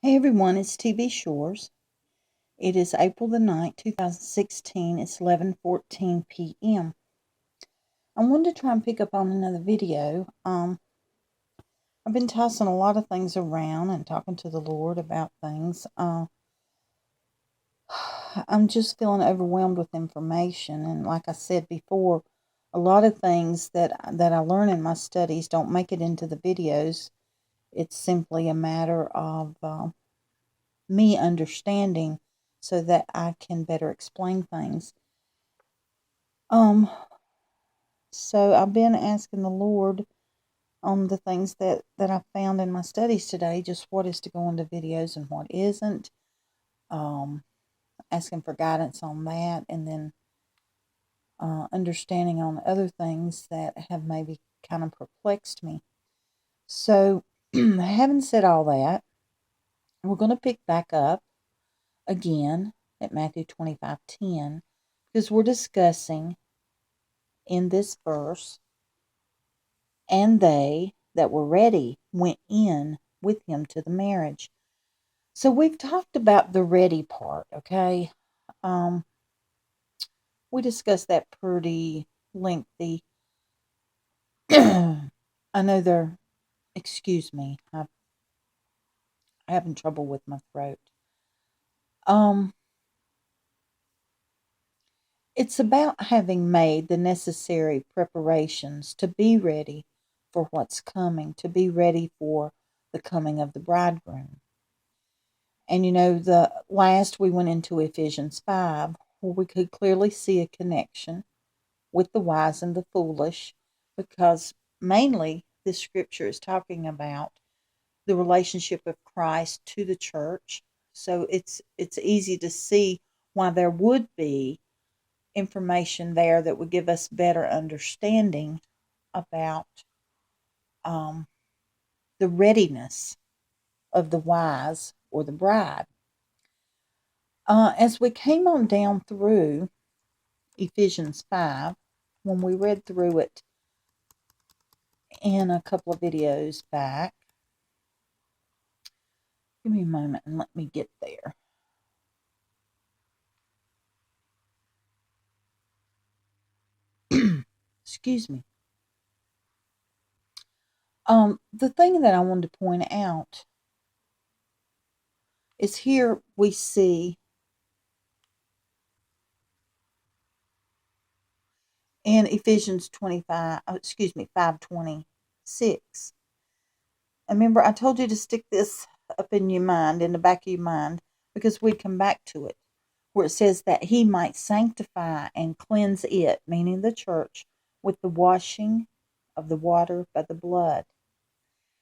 Hey everyone, it's TV Shores. It is April the 9th, 2016. It's 11:14 p.m. I wanted to try and pick up on another video. I've been tossing a lot of things around and talking to the Lord about things. I'm just feeling overwhelmed with information, and like I said before, a lot of things that I learn in my studies don't make it into the videos. It's simply a matter of me understanding so that I can better explain things. Um, so I've been asking the Lord on the things that I found in my studies today, just what is to go into videos and what isn't. Um, Asking for guidance on that, and then understanding on other things that have maybe kind of perplexed me. So, having said all that, we're going to pick back up again at Matthew 25:10 because we're discussing in this verse, and they that were ready went in with him to the marriage. So we've talked about the ready part, okay? Um, we discussed that pretty lengthy. I know excuse me, I'm having trouble with my throat. Um, it's about having made the necessary preparations to be ready for what's coming, to be ready for the coming of the bridegroom. And the last we went into Ephesians 5, where we could clearly see a connection with the wise and the foolish, because mainly this scripture is talking about the relationship of Christ to the church. So it's easy to see why there would be information there that would give us better understanding about um, the readiness of the wise or the bride. As we came on down through Ephesians 5, when we read through it in a couple of videos back, give me a moment and let me get there. Excuse me. The thing that I wanted to point out is here we see in Ephesians 5:26. And remember, I told you to stick this up in your mind, in the back of your mind, because we'd come back to it, where it says that he might sanctify and cleanse it, meaning the church, with the washing of the water by the blood,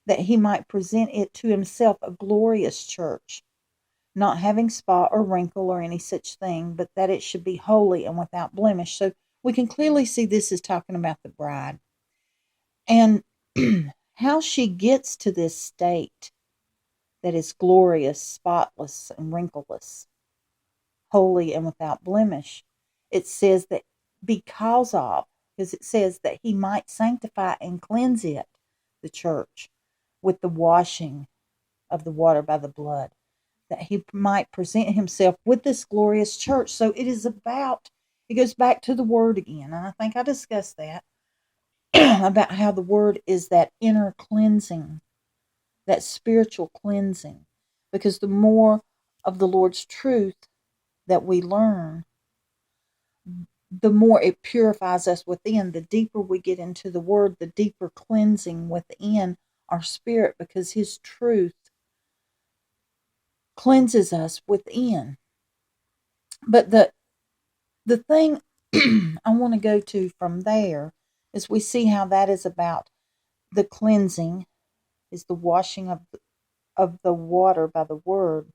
that he might present it to himself a glorious church, not having spot or wrinkle or any such thing, but that it should be holy and without blemish. So we can clearly see this is talking about the bride. And how she gets to this state that is glorious, spotless, and wrinkleless, holy, and without blemish. It says that because it says that he might sanctify and cleanse it, the church, with the washing of the water by the blood, that he might present himself with this glorious church. So it goes back to the word again. And I think I discussed that about how the word is that inner cleansing, that spiritual cleansing. Because the more of the Lord's truth that we learn, the more it purifies us within. The deeper we get into the word, the deeper cleansing within our spirit, because his truth cleanses us within. But the thing I want to go to from there is we see how that is about the cleansing, is the washing of the water by the word,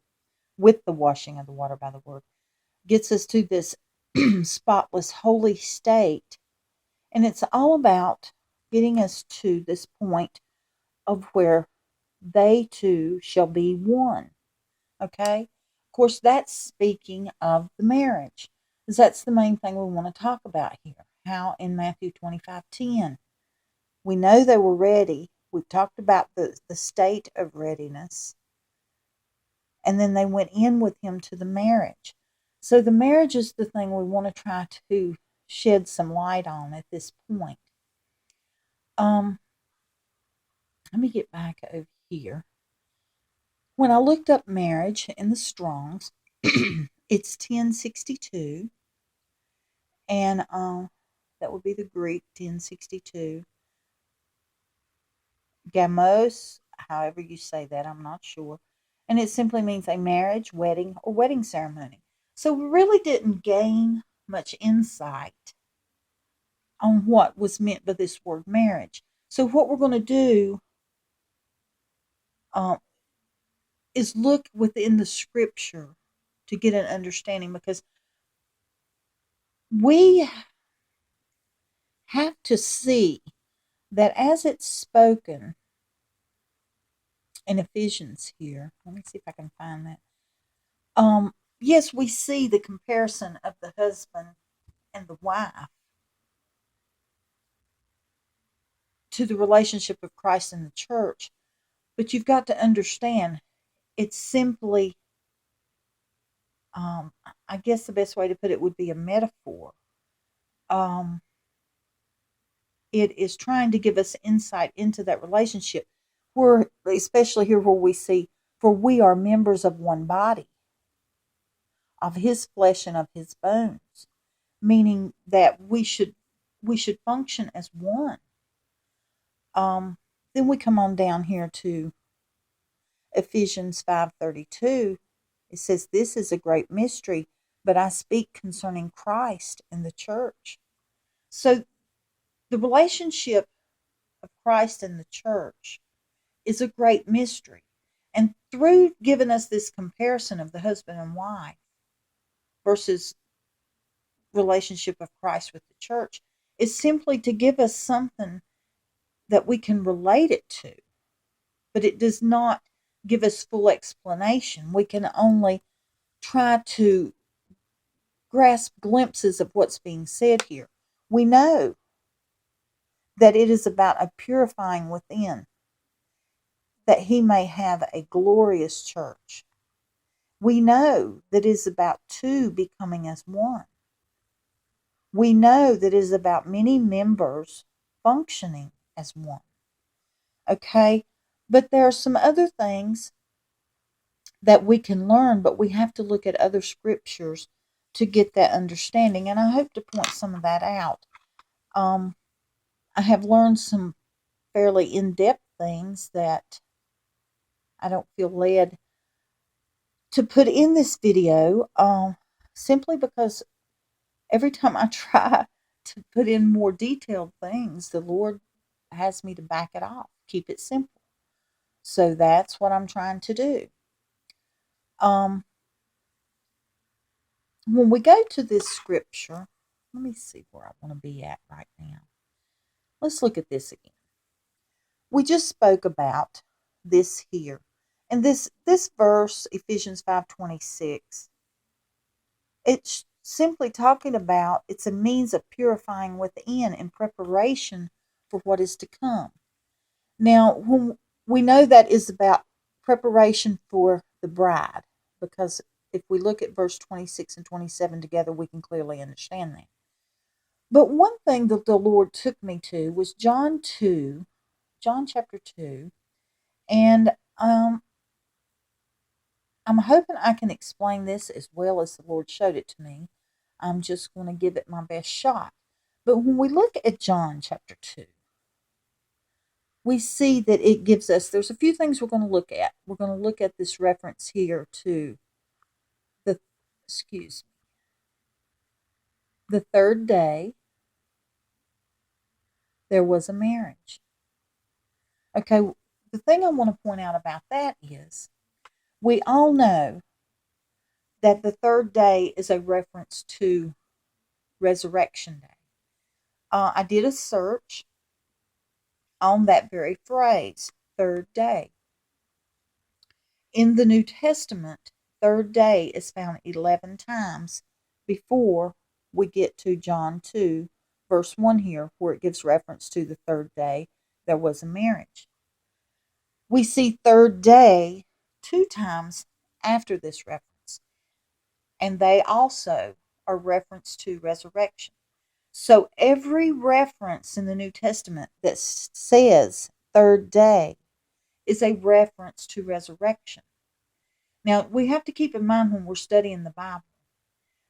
with the washing of the water by the word, gets us to this spotless, holy state. And it's all about getting us to this point of where they two shall be one. Okay? Of course, that's speaking of the marriage, because that's the main thing we want to talk about here. How in Matthew 25:10, we know they were ready. We've talked about the state of readiness. and then they went in with him to the marriage. So the marriage is the thing we want to try to shed some light on at this point. Um, Let me get back over here. When I looked up marriage in the Strongs, it's 1062, and that would be the Greek 1062. Gamos, however you say that, I'm not sure. And it simply means a marriage, wedding, or wedding ceremony. So we really didn't gain much insight on what was meant by this word marriage. So what we're going to do um, is look within the scripture to get an understanding, because we have to see that as it's spoken in Ephesians here. Let me see if I can find that. Yes, we see the comparison of the husband and the wife to the relationship of Christ and the church, but you've got to understand it's simply, I guess the best way to put it would be a metaphor. Um, it is trying to give us insight into that relationship, where, especially here where we see, for we are members of one body, of his flesh and of his bones, meaning that we should function as one. Then we come on down here to Ephesians 5:32. It says, "This is a great mystery, but I speak concerning Christ and the church." So the relationship of Christ and the church is a great mystery. And through giving us this comparison of the husband and wife versus relationship of Christ with the church, is simply to give us something that we can relate it to. But it does not give us full explanation. We can only try to grasp glimpses of what's being said here. We know that it is about a purifying within, that he may have a glorious church. We know that it is about two becoming as one. We know that it is about many members functioning as one. Okay? But there are some other things that we can learn, but we have to look at other scriptures to get that understanding. And I hope to point some of that out. I have learned some fairly in-depth things that I don't feel led to put in this video, simply because every time I try to put in more detailed things, the Lord has me to back it off, keep it simple. So that's what I'm trying to do. When we go to this scripture, let me see where I want to be at right now. Let's look at this again. We just spoke about this here. And this verse, Ephesians 5:26, it's simply talking about it's a means of purifying within in preparation for what is to come. Now, when we know that is about preparation for the bride, because if we look at verse 26 and 27 together, we can clearly understand that. But one thing that the Lord took me to was John chapter 2, and I'm hoping I can explain this as well as the Lord showed it to me. I'm just going to give it my best shot. But when we look at John chapter 2, we see that it gives us, there's a few things we're going to look at. We're going to look at this reference here to the, the third day, there was a marriage. Okay, the thing I want to point out about that is we all know that the third day is a reference to Resurrection Day. I did a search on that very phrase, third day. In the New Testament, third day is found 11 times before we get to John 2, verse 1 here, where it gives reference to the third day there was a marriage. We see third day 2 times after this reference. And they also are reference to resurrection. So every reference in the New Testament that says third day is a reference to resurrection. Now, we have to keep in mind when we're studying the Bible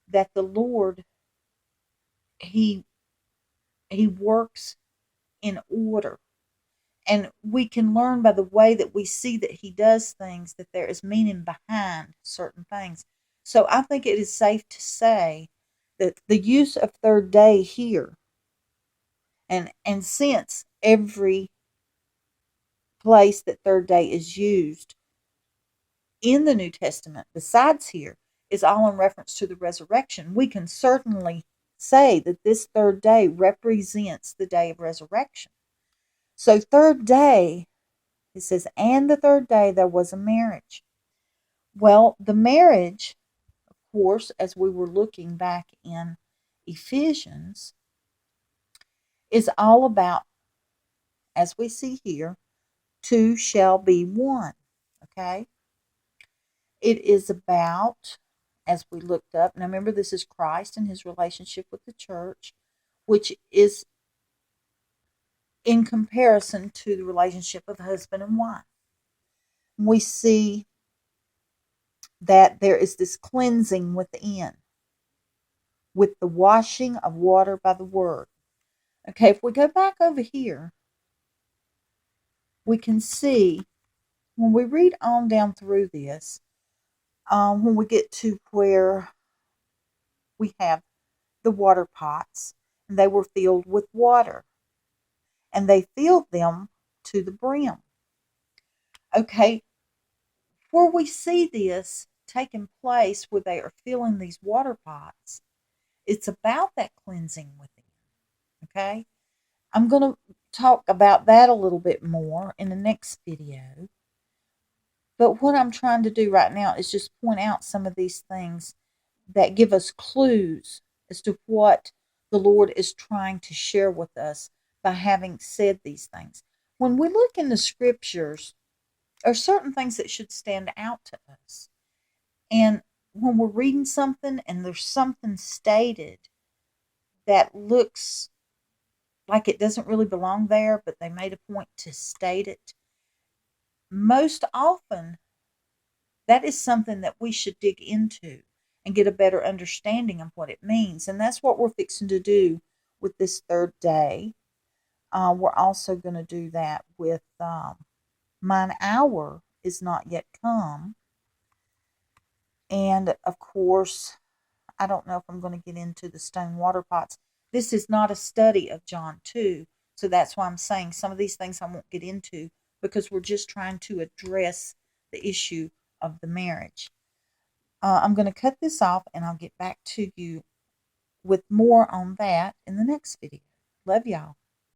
that the Lord, he works in order. And we can learn by the way that we see that he does things that there is meaning behind certain things. So I think it is safe to say that the use of third day here, and since every place that third day is used in the New Testament, besides here, is all in reference to the resurrection, we can certainly say that this third day represents the day of resurrection. So, third day, it says, and the third day there was a marriage. Well, the marriage, of course, as we were looking back in Ephesians, is all about, as we see here, two shall be one. Okay? It is about, as we looked up, now remember this is Christ and his relationship with the church, which is in comparison to the relationship of husband and wife. We see that there is this cleansing within with the washing of water by the word. Okay, if we go back over here, we can see when we read on down through this, when we get to where we have the water pots, and they were filled with water, and they filled them to the brim. Okay, where we see this taking place, where they are filling these water pots, it's about that cleansing within. Okay, I'm going to talk about that a little bit more in the next video. But what I'm trying to do right now is just point out some of these things that give us clues as to what the Lord is trying to share with us by having said these things. When we look in the scriptures, there are certain things that should stand out to us. And when we're reading something and there's something stated that looks like it doesn't really belong there, but they made a point to state it, most often that is something that we should dig into and get a better understanding of what it means. And that's what we're fixing to do with this third day. We're also going to do that with mine hour is not yet come. And of course, I don't know if I'm going to get into the stone water pots. This is not a study of John 2. So that's why I'm saying some of these things I won't get into, because we're just trying to address the issue of the marriage. I'm going to cut this off, and I'll get back to you with more on that in the next video. Love y'all.